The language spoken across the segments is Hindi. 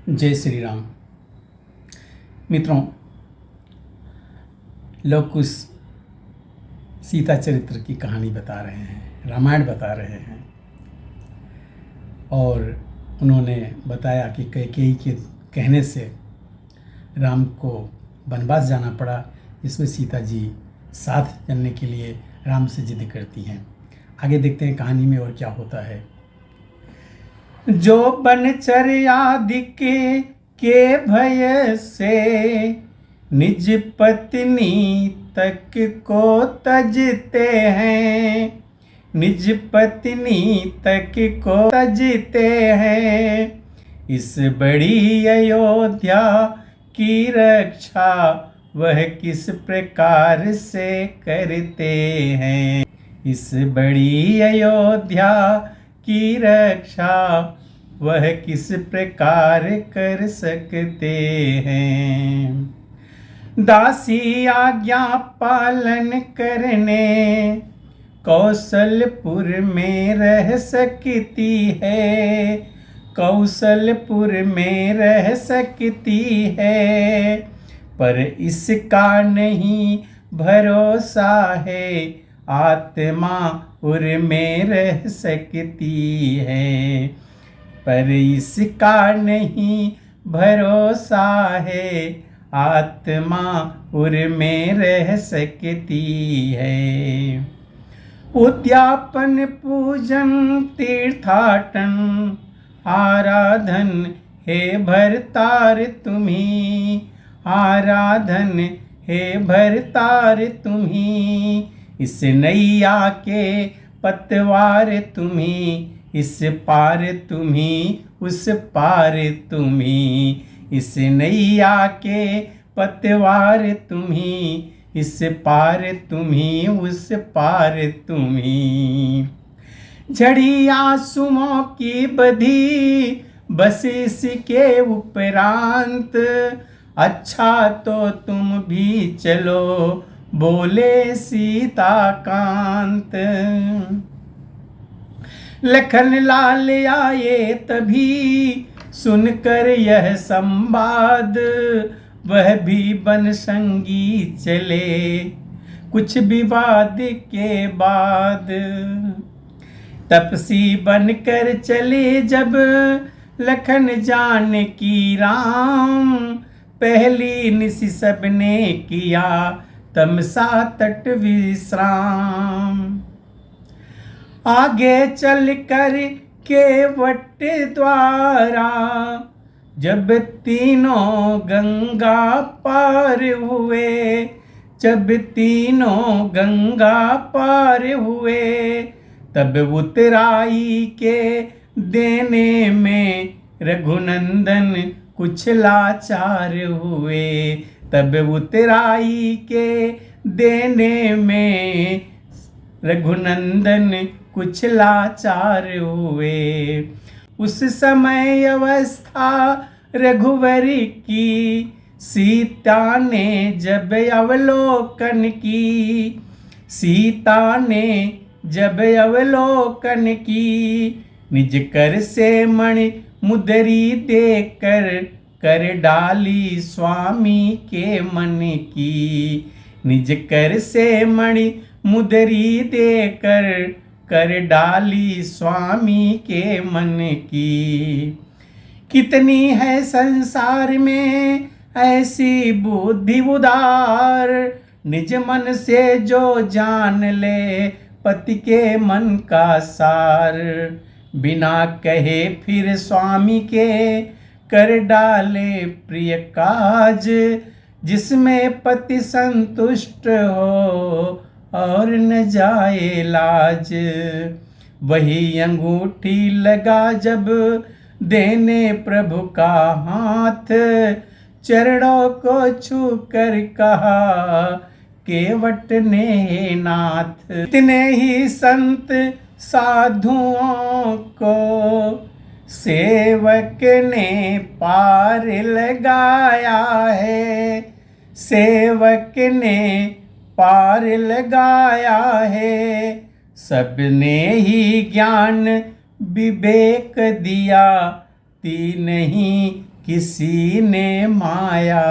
जय श्री राम। मित्रों, लव कुश सीता चरित्र की कहानी बता रहे हैं, रामायण बता रहे हैं। और उन्होंने बताया कि कैकेयी के कहने से राम को वनवास जाना पड़ा। इसमें सीता जी साथ चलने के लिए राम से जिद करती हैं। आगे देखते हैं कहानी में और क्या होता है। जो बनचर आदि के भय से निज पत्नी तक को तजते हैं, निज पत्नी तक को तजते हैं। इस बड़ी अयोध्या की रक्षा वह किस प्रकार से करते हैं। इस बड़ी अयोध्या की रक्षा वह किस प्रकार कर सकते हैं। दासी आज्ञा पालन करने कौशलपुर में रह सकती है, कौशलपुर में रह सकती है। पर इसका नहीं भरोसा है, आत्मा उर में रह सकती है। पर इसका नहीं भरोसा है, आत्मा उर में रह सकती है। उद्यापन पूजन तीर्थाटन आराधन हे भरतार तुम्ही, आराधन हे भरतार तुम्ही। इस नैया के पतवार तुम्ही, इस पार तुम्ही उस पार तुम्ही। इस नैया के पतवार तुम्ही, इस पार तुम्ही उस पार तुम्ही। झड़ी आंसुओं की बधी बसिस के उपरांत, अच्छा तो तुम भी चलो बोले सीताकांत। लखन लाल आए तभी सुनकर यह संवाद, वह भी बन संगी चले कुछ विवाद के बाद। तपसी बनकर चले जब लखन जानकी राम, पहली निशि सबने किया तमसा तट विश्राम। आगे चल कर केवट द्वारा जब तीनों गंगा पार हुए, जब तीनों गंगा पार हुए। तब उतराई के देने में रघुनंदन कुछ लाचार हुए, तब उतराई के देने में रघुनंदन कुछ लाचार हुए। उस समय अवस्था रघुवरी की सीता ने जब अवलोकन की, सीता ने जब अवलोकन की। निज कर से मणि मुदरी देकर कर डाली स्वामी के मन की। निज कर से मणि मुदरी देकर कर डाली स्वामी के मन की। कितनी है संसार में ऐसी बुद्धि उदार, निज मन से जो जान ले पति के मन का सार। बिना कहे फिर स्वामी के कर डाले प्रिय काज, जिसमें पति संतुष्ट हो और न जाए लाज। वही अंगूठी लगा जब देने प्रभु का हाथ, चरणों को छू कर कहा केवट ने नाथ। इतने ही संत साधुओं को सेवक ने पार लगाया है, सेवक ने पार लगाया है। सबने ही ज्ञान विवेक दिया, तीन ही किसी ने माया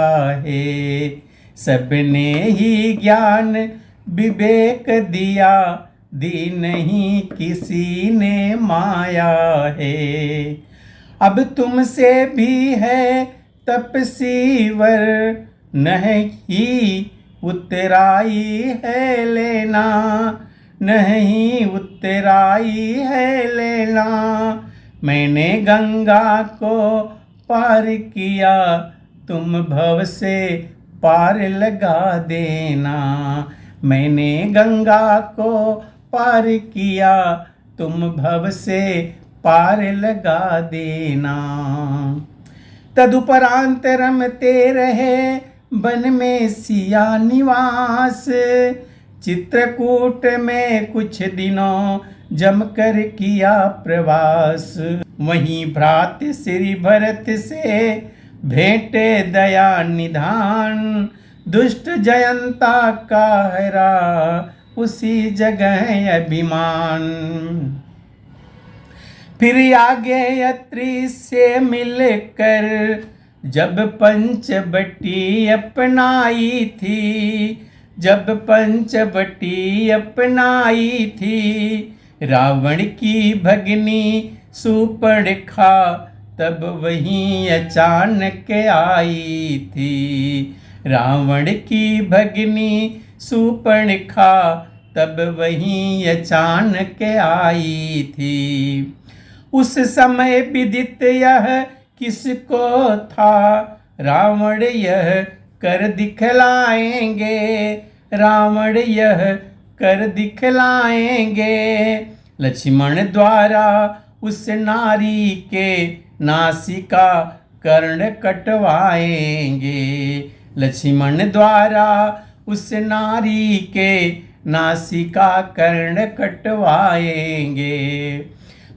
है। सबने ही ज्ञान विवेक दिया, दी नहीं किसी ने माया है। अब तुमसे भी है तपसीवर, नहीं उतराई है लेना, नहीं उतराई है लेना। मैंने गंगा को पार किया, तुम भव से पार लगा देना। मैंने गंगा को पार किया, तुम भव से पार लगा देना। तदुपरांत रमते रहे वन में सिया निवास, चित्रकूट में कुछ दिनों जमकर किया प्रवास। वहीं भ्रात श्री भरत से भेंटे दया निधान, दुष्ट जयंता का हरा उसी जगह अभिमान। फिर आगे यात्री से मिलकर जब पंचवटी अपनाई थी, जब पंचवटी अपनाई थी। रावण की भगनी सूर्पणखा तब वहीं अचानक आई थी। रावण की भगनी सूर्पणखा तब वहीं अचानक आई थी। उस समय विदित यह किसको था, रावण यह कर दिखलाएंगे, रावण यह कर दिखलाएंगे। लक्ष्मण द्वारा उस नारी के नासिका कर्ण कटवाएंगे। लक्ष्मण द्वारा उस नारी के नासिका कर्ण कटवाएंगे।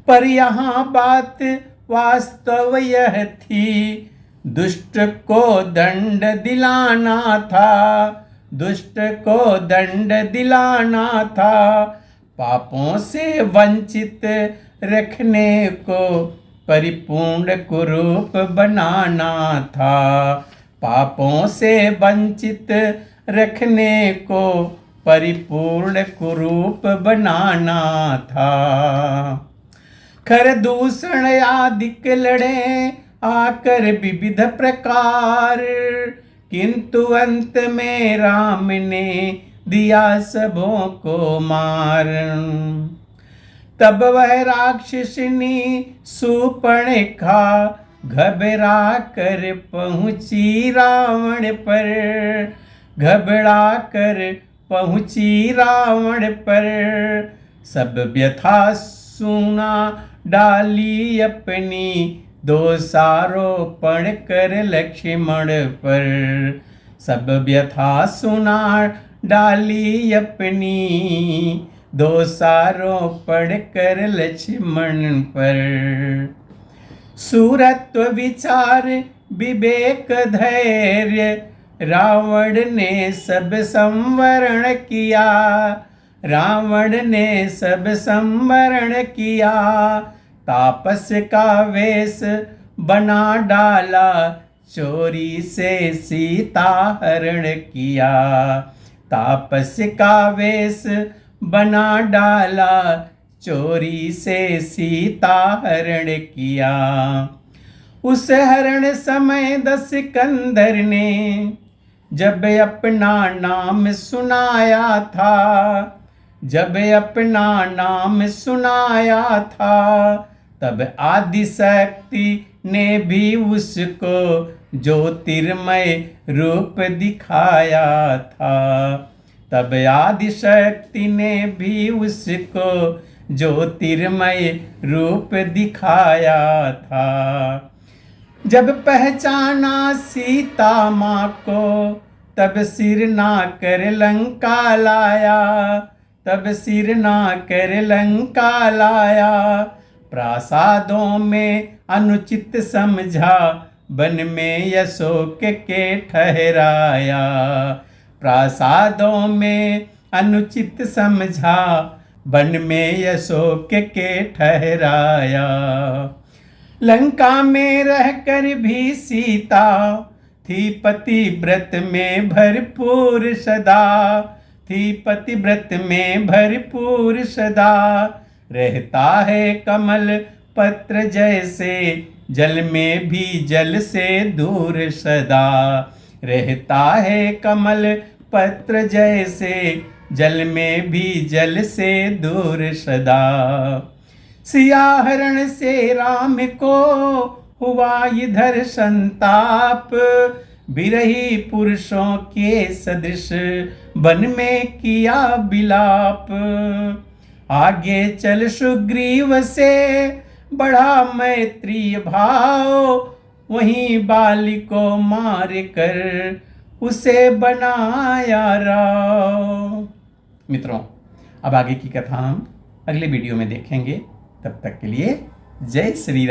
पर यहाँ बात वास्तव यह थी, दुष्ट को दंड दिलाना था, दुष्ट को दंड दिलाना था। पापों से वंचित रखने को परिपूर्ण कुरूप बनाना था। पापों से वंचित रखने को परिपूर्ण कुरूप बनाना था। खर दूषण आदिक लड़े आकर विविध प्रकार, किंतु अंत में राम ने दिया सबों को मार। तब वह राक्षसिनी सूर्पणखा घबरा कर पहुंची रावण पर, घबरा कर पहुंची रावण पर। सब व्यथा सुना डाली अपनी, दोषारोपण कर लक्ष्मण पर। सब व्यथा सुना डाली अपनी, दोषारोपण कर लक्ष्मण पर। सूरत्व विचार विवेक धैर्य रावण ने सब संवरण किया, रावण ने सब संवरण किया। तापस का वेश बना डाला, चोरी से सीता हरण किया। तापस का वेश बना डाला, चोरी से सीता हरण किया। उस हरण समय दस कंधर ने जब अपना नाम सुनाया था, जब अपना नाम सुनाया था। तब आदिशक्ति ने भी उसको ज्योतिर्मय रूप दिखाया था। तब आदिशक्ति ने भी उसको ज्योतिर्मय रूप दिखाया था। जब पहचाना सीता माँ को, तब सिर ना कर लंका लाया, तब सिर ना कर लंका लाया। प्रासादों में अनुचित समझा, वन में अशोक के ठहराया। प्रासादों में अनुचित समझा, वन में अशोक के ठहराया। लंका में रहकर भी सीता थी पतिव्रत में भरपूर सदा, थी पतिव्रत में भरपूर सदा। रहता है कमल पत्र जैसे, जल में भी जल से दूर सदा। रहता है कमल पत्र जैसे, जल में भी जल से दूर सदा। सिया हरण से राम को हुआ इधर संताप, बिरही पुरुषों के सदृश वन में किया बिलाप। आगे चल सुग्रीव से बढ़ा मैत्री भाव, वहीं बाली को मार कर उसे बनाया राव। मित्रों, अब आगे की कथा हम अगले वीडियो में देखेंगे। तब तक के लिए जय श्री राम।